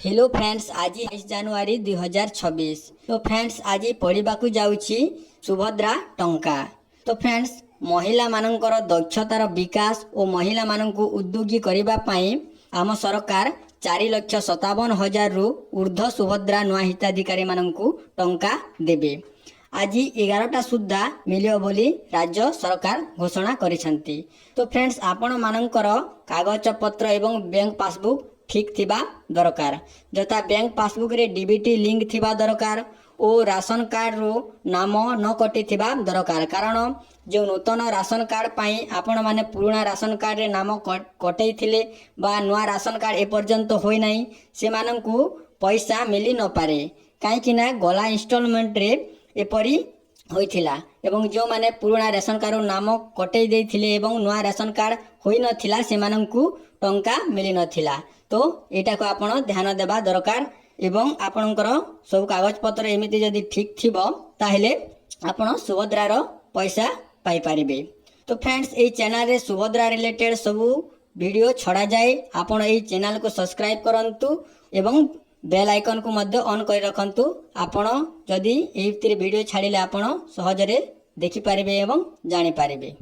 Hello friends, आज 22 जनवरी 2026। तो friends आज पढ़ा जाऊँगी सुभद्रा टंका। तो फ्रेंड्स महिला मानकर दक्षतार विकास और महिला मानकु उद्योगी करने आम सरकार 4,57,000 रु ऊर्ध्व सुभद्रा नुआ हिताधिकारी मानकु टंका देबे। आज 11टा सुधा मिलियो बोली राज्य सरकार घोषणा करिसेंती। तो फ्रेंड्स आपण मानकर कागज पत्र एवं बैंक पासबुक ठीक थिबा दरकार, जता बैंक पासबुक रे डीबीटी लिंक थिबा दरकार और राशन कार्ड रो नाम न कटि थिबा दरकार। कारण जो नूतन राशन कार्ड पाई आपण माने पुराना राशन कार्ड रे नाम कटई थिले बा नुआ राशन कार्ड एपर्यंत होई नाही, से माननकु पैसा मिली न पारे। काहे कि ना गला इंस्टॉलमेंट रे एपरी होइथिला एवं जो माने पुराना राशन कार्ड नाम कटई देथिले एवं नुआ राशन कार्ड होई नथिला से माननकु टंका मिली नथिला। तो एटा को आपण ध्यान देबा दरकार एवं आपणकर सब कागज पत्र एमिति जदि ठीक थिबो ताहेले आपण सुभद्रा रो पैसा पाई पारिबे। तो फ्रेंड्स ए चैनल रे सुभद्रा रिलेटेड सब वीडियो छड़ा जाए, आपण ए चैनल को सब्सक्राइब करंतु एवं बेल आइकन को मध्य ऑन कर रखंतु। आपण जदि ए वीडियो छाड़िले आपण सहजरे देखि पारिबे एवं जानि पारिबे।